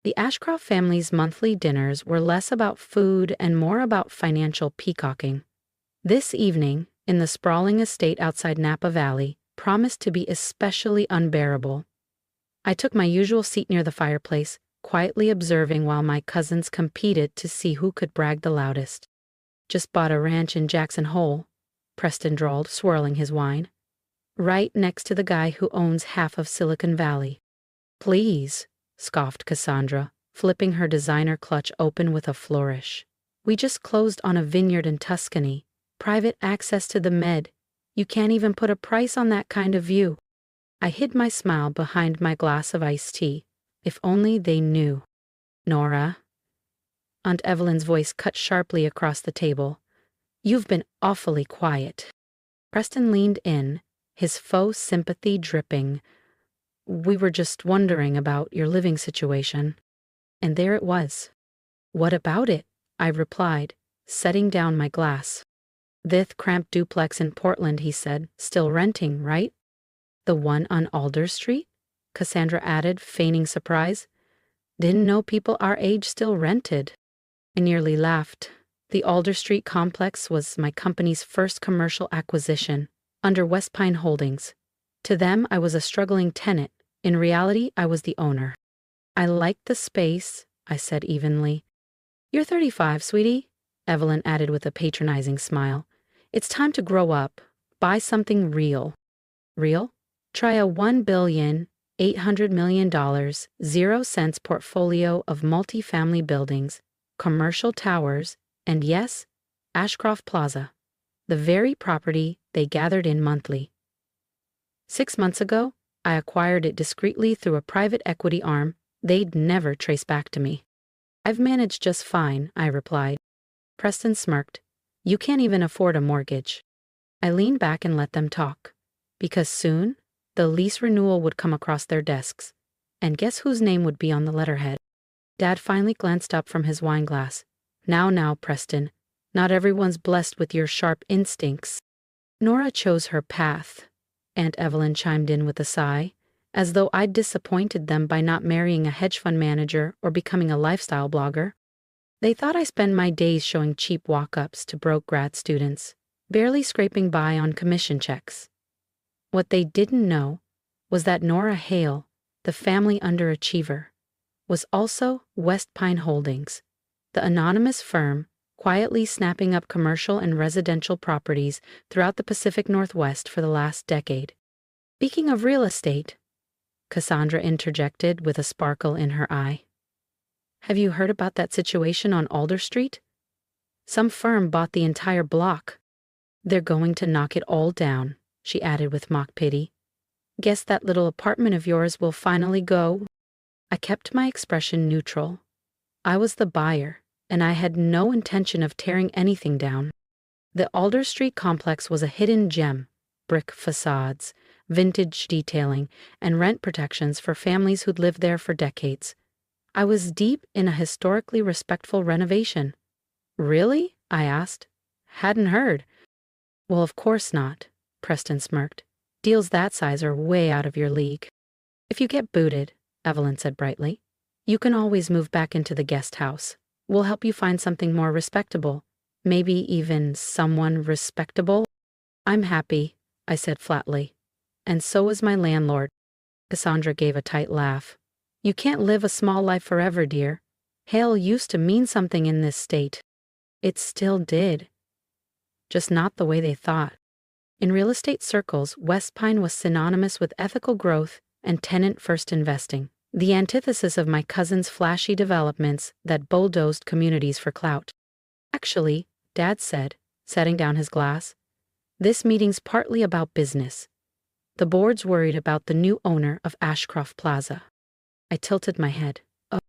The Ashcroft family's monthly dinners were less about food and more about financial peacocking. This evening, in the sprawling estate outside Napa Valley, promised to be especially unbearable. I took my usual seat near the fireplace, quietly observing while my cousins competed to see who could brag the loudest. "Just bought a ranch in Jackson Hole," Preston drawled, swirling his wine. "Right next to the guy who owns half of Silicon Valley." "Please," scoffed Cassandra, flipping her designer clutch open with a flourish. "We just closed on a vineyard in Tuscany. Private access to the Med. You can't even put a price on that kind of view." I hid my smile behind my glass of iced tea. If only they knew. "Nora." Aunt Evelyn's voice cut sharply across the table. "You've been awfully quiet." Preston leaned in, his faux sympathy dripping. "We were just wondering about your living situation." And there it was. "What about it?" I replied, setting down my glass. "Thith cramped duplex in Portland," he said. "Still renting, right?" "The one on Alder Street?" Cassandra added, feigning surprise. "Didn't know people our age still rented." I nearly laughed. The Alder Street complex was my company's first commercial acquisition, under West Pine Holdings. To them, I was a struggling tenant. In reality, I was the owner. "I liked the space," I said evenly. "You're 35, sweetie," Evelyn added with a patronizing smile. "It's time to grow up. Buy something real." "Real?" "Try a $1,800,000,000, 0 cents portfolio of multifamily buildings, commercial towers, and yes, Ashcroft Plaza, the very property they gathered in monthly. 6 months ago, I acquired it discreetly through a private equity arm they'd never trace back to me." "I've managed just fine," I replied. Preston smirked. "You can't even afford a mortgage." I leaned back and let them talk, because soon the lease renewal would come across their desks, and guess whose name would be on the letterhead? Dad finally glanced up from his wine glass. Now, Preston, not everyone's blessed with your sharp instincts." "Nora chose her path," Aunt Evelyn chimed in with a sigh, as though I'd disappointed them by not marrying a hedge fund manager or becoming a lifestyle blogger. "They thought I spend my days showing cheap walk-ups to broke grad students, barely scraping by on commission checks." What they didn't know was that Nora Hale, the family underachiever, was also West Pine Holdings, the anonymous firm quietly snapping up commercial and residential properties throughout the Pacific Northwest for the last decade. "Speaking of real estate," Cassandra interjected with a sparkle in her eye, "have you heard about that situation on Alder Street? Some firm bought the entire block. They're going to knock it all down," she added with mock pity. "Guess that little apartment of yours will finally go." I kept my expression neutral. I was the buyer, and I had no intention of tearing anything down. The Alder Street complex was a hidden gem: brick facades, vintage detailing, and rent protections for families who'd lived there for decades. I was deep in a historically respectful renovation. "Really?" I asked. "Hadn't heard." "Well, of course not," Preston smirked. "Deals that size are way out of your league." "If you get booted," Evelyn said brightly, "you can always move back into the guest house. We'll help you find something more respectable. Maybe even someone respectable." "I'm happy," I said flatly. "And so is my landlord." Cassandra gave a tight laugh. "You can't live a small life forever, dear. Hale used to mean something in this state." It still did. Just not the way they thought. In real estate circles, West Pine was synonymous with ethical growth and tenant-first investing, the antithesis of my cousin's flashy developments that bulldozed communities for clout. "Actually," Dad said, setting down his glass, "this meeting's partly about business. The board's worried about the new owner of Ashcroft Plaza." I tilted my head. "Oh,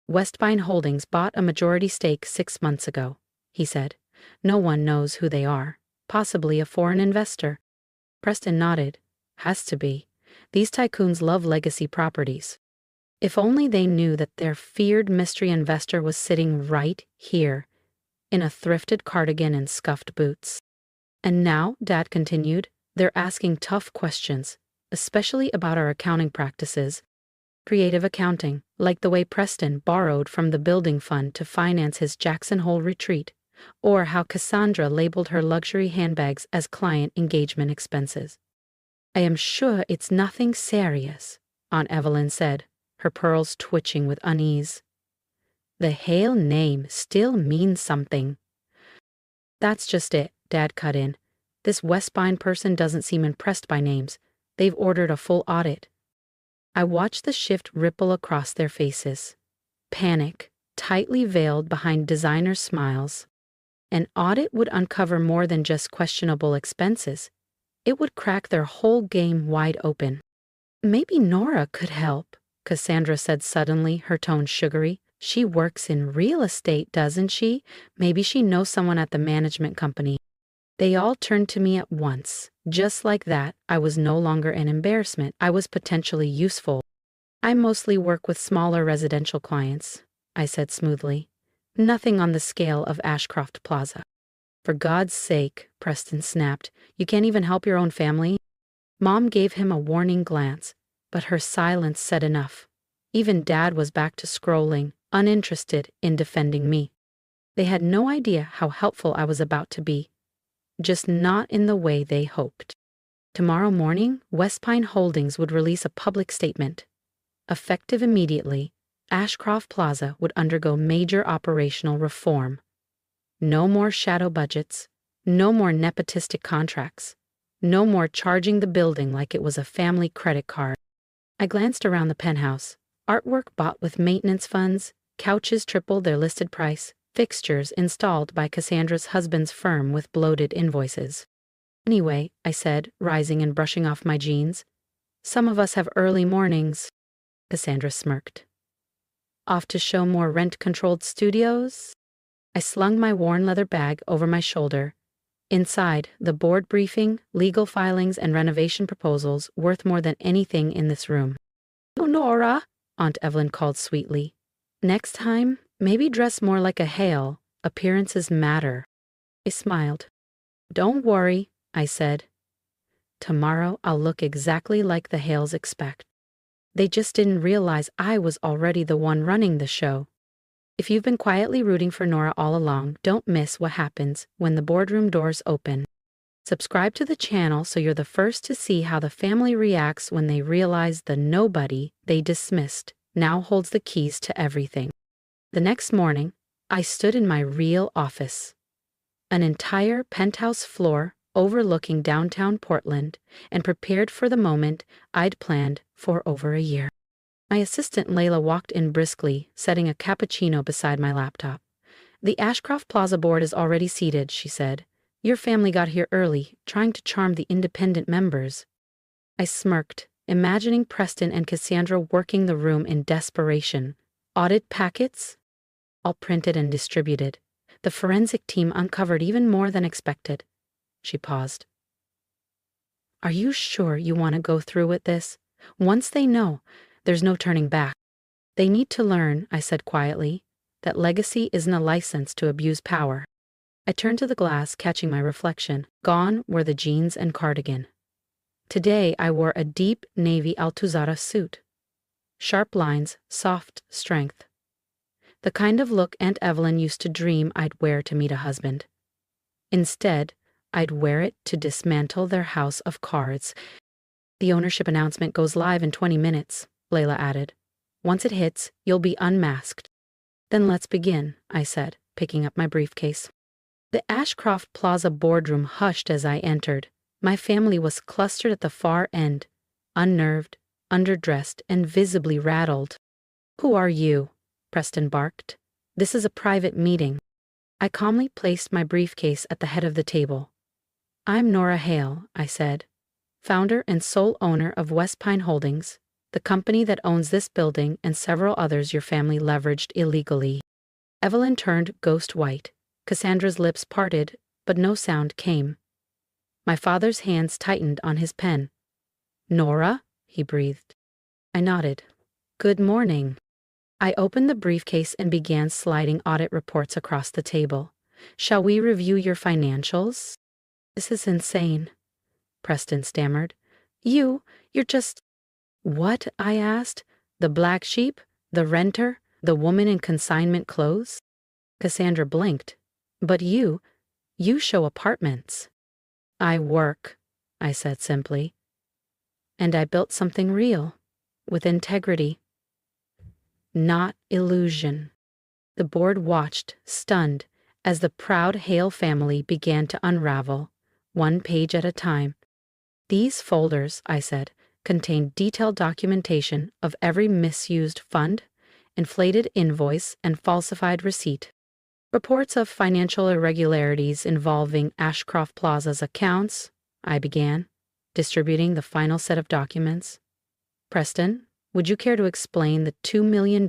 West Pine Holdings bought a majority stake 6 months ago," he said. "No one knows who they are. Possibly a foreign investor." Preston nodded. "Has to be. These tycoons love legacy properties." If only they knew that their feared mystery investor was sitting right here, in a thrifted cardigan and scuffed boots. "And now," Dad continued, "they're asking tough questions, especially about our accounting practices. Creative accounting, like the way Preston borrowed from the building fund to finance his Jackson Hole retreat, or how Cassandra labeled her luxury handbags as client engagement expenses. I am sure it's nothing serious, Aunt Evelyn said, her pearls twitching with unease. The Hale name still means something. That's just it, Dad cut in. This Westbine person doesn't seem impressed by names. They've ordered a full audit. I watched the shift ripple across their faces. Panic, tightly veiled behind designer smiles. An audit would uncover more than just questionable expenses. It would crack their whole game wide open. Maybe Nora could help, Cassandra said suddenly, her tone sugary. She works in real estate, doesn't she? Maybe she knows someone at the management company. They all turned to me at once. Just like that, I was no longer an embarrassment. I was potentially useful. I mostly work with smaller residential clients, I said smoothly. Nothing on the scale of Ashcroft Plaza. For God's sake, Preston snapped, you can't even help your own family? Mom gave him a warning glance, but her silence said enough. Even Dad was back to scrolling, uninterested in defending me. They had no idea how helpful I was about to be. Just not in the way they hoped. Tomorrow morning, Westpine Holdings would release a public statement. Effective immediately, Ashcroft Plaza would undergo major operational reform. No more shadow budgets, no more nepotistic contracts, no more charging the building like it was a family credit card. I glanced around the penthouse. Artwork bought with maintenance funds, couches tripled their listed price, fixtures installed by Cassandra's husband's firm with bloated invoices. Anyway, I said, rising and brushing off my jeans, some of us have early mornings. Cassandra smirked. Off to show more rent-controlled studios? I slung my worn leather bag over my shoulder. Inside, the board briefing, legal filings, and renovation proposals worth more than anything in this room. "Oh, Nora," Aunt Evelyn called sweetly. "Next time, maybe dress more like a Hale. Appearances matter." I smiled. "Don't worry," I said. "Tomorrow I'll look exactly like the Hales expect." They just didn't realize I was already the one running the show. If you've been quietly rooting for Nora all along, don't miss what happens when the boardroom doors open. Subscribe to the channel so you're the first to see how the family reacts when they realize the nobody they dismissed now holds the keys to everything. The next morning, I stood in my real office. An entire penthouse floor overlooking downtown Portland, and prepared for the moment I'd planned for over a year. My assistant Layla walked in briskly, setting a cappuccino beside my laptop. "The Ashcroft Plaza board is already seated," she said. "Your family got here early, trying to charm the independent members." I smirked, imagining Preston and Cassandra working the room in desperation. Audit packets? All printed and distributed. The forensic team uncovered even more than expected. She paused. "Are you sure you want to go through with this? Once they know, there's no turning back." "They need to learn," I said quietly, "that legacy isn't a license to abuse power." I turned to the glass, catching my reflection. Gone were the jeans and cardigan. Today I wore a deep navy Altuzarra suit. Sharp lines, soft strength. The kind of look Aunt Evelyn used to dream I'd wear to meet a husband. Instead, I'd wear it to dismantle their house of cards. "The ownership announcement goes live in 20 minutes, Layla added. "Once it hits, you'll be unmasked." "Then let's begin," I said, picking up my briefcase. The Ashcroft Plaza boardroom hushed as I entered. My family was clustered at the far end, unnerved, underdressed, and visibly rattled. "Who are you?" Preston barked. "This is a private meeting." I calmly placed my briefcase at the head of the table. "I'm Nora Hale," I said, "founder and sole owner of Westpine Holdings, the company that owns this building and several others your family leveraged illegally." Evelyn turned ghost white. Cassandra's lips parted, but no sound came. My father's hands tightened on his pen. "Nora?" he breathed. I nodded. "Good morning." I opened the briefcase and began sliding audit reports across the table. "Shall we review your financials?" "This is insane," Preston stammered. You're just—" "What?" I asked. The black sheep? The renter? The woman in consignment clothes? Cassandra blinked. But you show apartments. I work, I said simply. And I built something real, with integrity. Not illusion. The board watched, stunned, as the proud Hale family began to unravel, one page at a time. These folders, I said, contained detailed documentation of every misused fund, inflated invoice, and falsified receipt. Reports of financial irregularities involving Ashcroft Plaza's accounts, I began, distributing the final set of documents. Preston, would you care to explain the $2 million,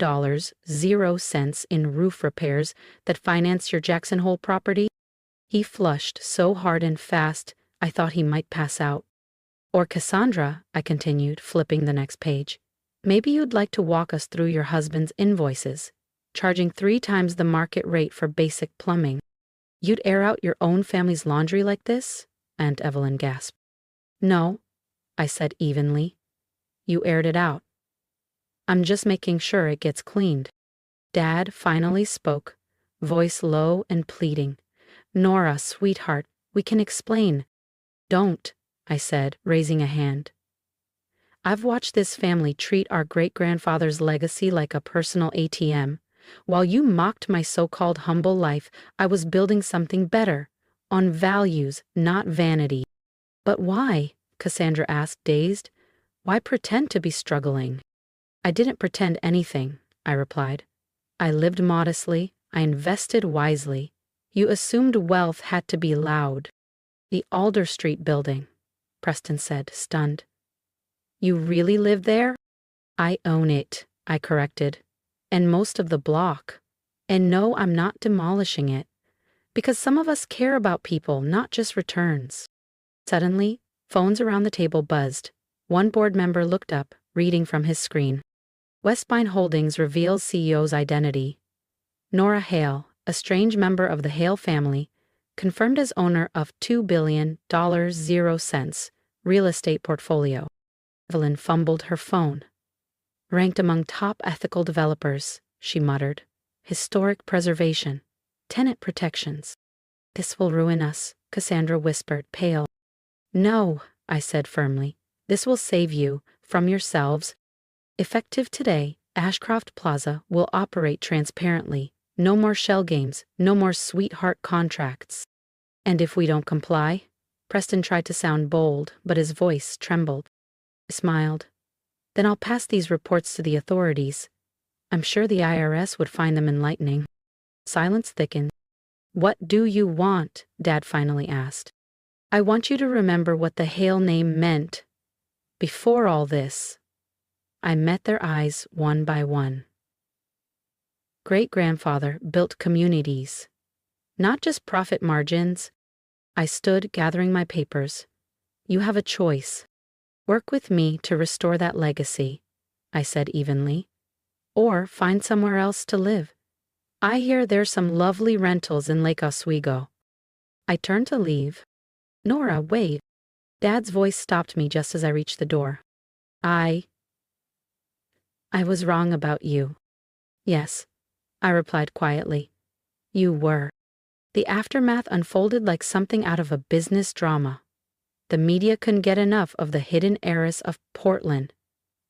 0 cents in roof repairs that financed your Jackson Hole property? He flushed so hard and fast, I thought he might pass out. Or Cassandra, I continued, flipping the next page. Maybe you'd like to walk us through your husband's invoices, charging 3 times the market rate for basic plumbing. You'd air out your own family's laundry like this? Aunt Evelyn gasped. No, I said evenly. You aired it out. I'm just making sure it gets cleaned. Dad finally spoke, voice low and pleading. Nora, sweetheart, we can explain. Don't, I said, raising a hand. I've watched this family treat our great-grandfather's legacy like a personal ATM. While you mocked my so-called humble life, I was building something better, on values, not vanity. But why? Cassandra asked, dazed. Why pretend to be struggling? I didn't pretend anything, I replied. I lived modestly, I invested wisely. You assumed wealth had to be loud. The Alder Street building, Preston said, stunned. You really live there? I own it, I corrected. And most of the block. And no, I'm not demolishing it. Because some of us care about people, not just returns. Suddenly, phones around the table buzzed. One board member looked up, reading from his screen. Westbine Holdings reveals CEO's identity. Nora Hale, a strange member of the Hale family, confirmed as owner of $2 billion, 0 cents, real estate portfolio. Evelyn fumbled her phone. Ranked among top ethical developers, she muttered. Historic preservation. Tenant protections. This will ruin us, Cassandra whispered, pale. No, I said firmly. This will save you, from yourselves. Effective today, Ashcroft Plaza will operate transparently. No more shell games, no more sweetheart contracts. And if we don't comply? Preston tried to sound bold, but his voice trembled. I smiled. Then I'll pass these reports to the authorities. I'm sure the IRS would find them enlightening. Silence thickened. What do you want? Dad finally asked. I want you to remember what the Hale name meant. Before all this, I met their eyes one by one. Great-grandfather built communities, not just profit margins. I stood gathering my papers. You have a choice. Work with me to restore that legacy, I said evenly, or find somewhere else to live. I hear there's some lovely rentals in Lake Oswego. I turned to leave. Nora, wait. Dad's voice stopped me just as I reached the door. I was wrong about you. Yes, I replied quietly. You were. The aftermath unfolded like something out of a business drama. The media couldn't get enough of the hidden heiress of Portland,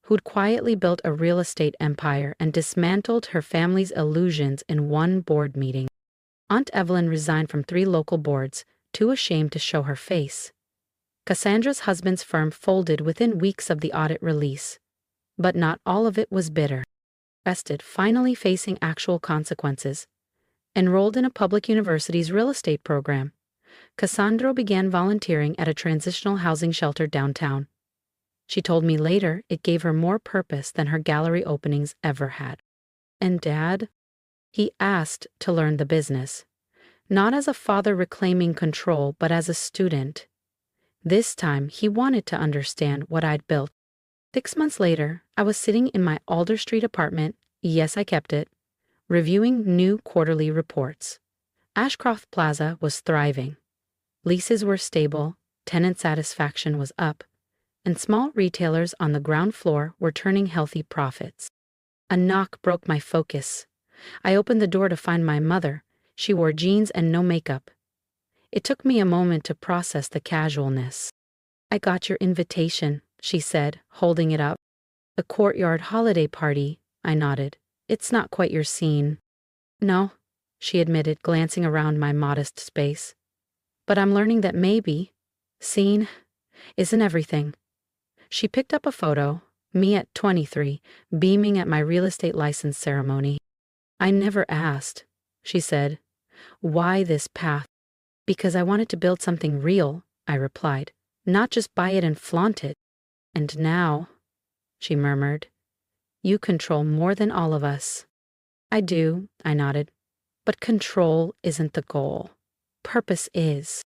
who'd quietly built a real estate empire and dismantled her family's illusions in one board meeting. Aunt Evelyn resigned from 3 local boards, too ashamed to show her face. Cassandra's husband's firm folded within weeks of the audit release. But not all of it was bitter. Rested, finally facing actual consequences. Enrolled in a public university's real estate program, Cassandra began volunteering at a transitional housing shelter downtown. She told me later it gave her more purpose than her gallery openings ever had. And Dad? He asked to learn the business. Not as a father reclaiming control, but as a student. This time, he wanted to understand what I'd built. 6 months later, I was sitting in my Alder Street apartment, yes, I kept it, reviewing new quarterly reports. Ashcroft Plaza was thriving. Leases were stable, tenant satisfaction was up, and small retailers on the ground floor were turning healthy profits. A knock broke my focus. I opened the door to find my mother. She wore jeans and no makeup. It took me a moment to process the casualness. "I got your invitation," she said, holding it up. "A courtyard holiday party," I nodded. "It's not quite your scene." "No," she admitted, glancing around my modest space. "But I'm learning that maybe scene isn't everything." She picked up a photo, me at 23, beaming at my real estate license ceremony. "I never asked," she said. "Why this path?" "Because I wanted to build something real," I replied, "not just buy it and flaunt it." "And now," she murmured, "you control more than all of us." "I do," I nodded. "But control isn't the goal. Purpose is."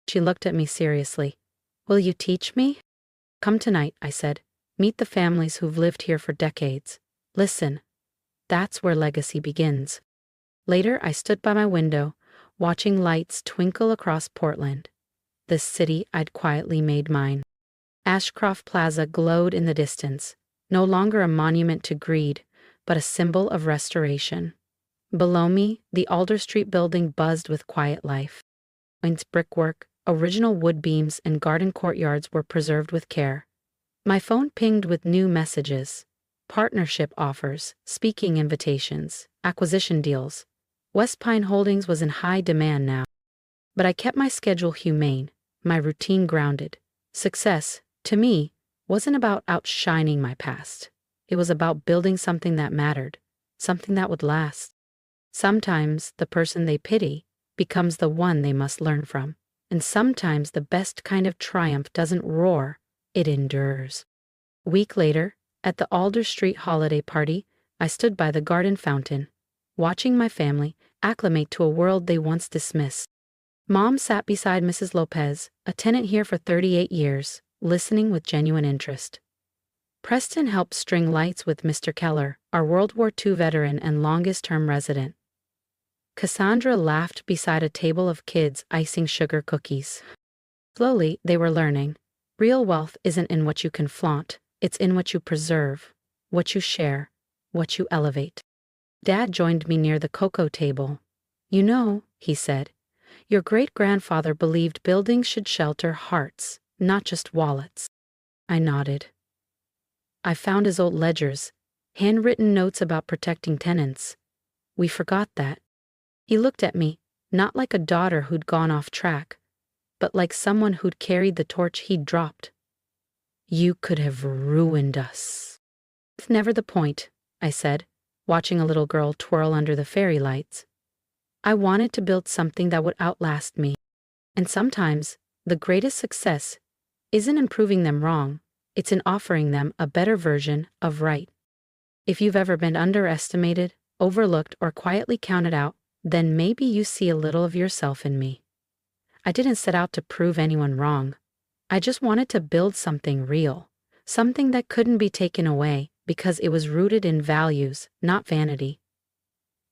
She looked at me seriously. "Will you teach me?" "Come tonight," I said. "Meet the families who've lived here for decades. Listen, that's where legacy begins." Later, I stood by my window, watching lights twinkle across Portland, the city I'd quietly made mine. Ashcroft Plaza glowed in the distance, no longer a monument to greed, but a symbol of restoration. Below me, the Alder Street building buzzed with quiet life. Its brickwork, original wood beams, and garden courtyards were preserved with care. My phone pinged with new messages: partnership offers, speaking invitations, acquisition deals. West Pine Holdings was in high demand now. But I kept my schedule humane, my routine grounded. Success, to me, wasn't about outshining my past. It was about building something that mattered, something that would last. Sometimes the person they pity becomes the one they must learn from. And sometimes the best kind of triumph doesn't roar, it endures. A week later, at the Alder Street holiday party, I stood by the garden fountain, watching my family acclimate to a world they once dismissed. Mom sat beside Mrs. Lopez, a tenant here for 38 years, listening with genuine interest. Preston helped string lights with Mr. Keller, our World War II veteran and longest-term resident. Cassandra laughed beside a table of kids icing sugar cookies. Slowly, they were learning. Real wealth isn't in what you can flaunt, it's in what you preserve, what you share, what you elevate. Dad joined me near the cocoa table. "You know," he said, "your great-grandfather believed buildings should shelter hearts, not just wallets." I nodded. I found his old ledgers, handwritten notes about protecting tenants. We forgot that. He looked at me, not like a daughter who'd gone off track, but like someone who'd carried the torch he'd dropped. "You could have ruined us." "It's never the point," I said, watching a little girl twirl under the fairy lights. I wanted to build something that would outlast me. And sometimes, the greatest success isn't in proving them wrong, it's in offering them a better version of right. If you've ever been underestimated, overlooked, or quietly counted out, then maybe you see a little of yourself in me. I didn't set out to prove anyone wrong. I just wanted to build something real, something that couldn't be taken away because it was rooted in values, not vanity.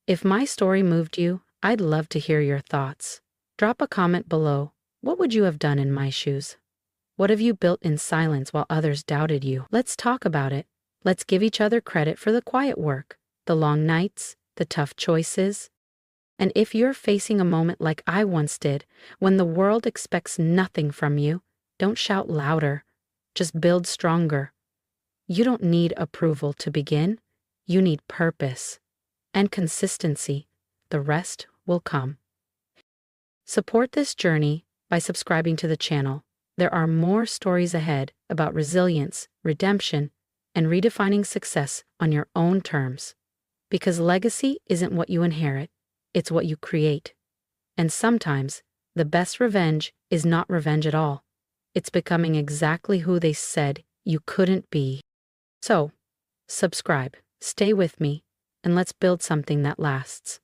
If my story moved you, I'd love to hear your thoughts. Drop a comment below. What would you have done in my shoes? What have you built in silence while others doubted you? Let's talk about it. Let's give each other credit for the quiet work, the long nights, the tough choices. And if you're facing a moment like I once did, when the world expects nothing from you, don't shout louder. Just build stronger. You don't need approval to begin. You need purpose and consistency. The rest will come. Support this journey by subscribing to the channel. There are more stories ahead about resilience, redemption, and redefining success on your own terms. Because legacy isn't what you inherit, it's what you create. And sometimes, the best revenge is not revenge at all. It's becoming exactly who they said you couldn't be. So, subscribe, stay with me, and let's build something that lasts.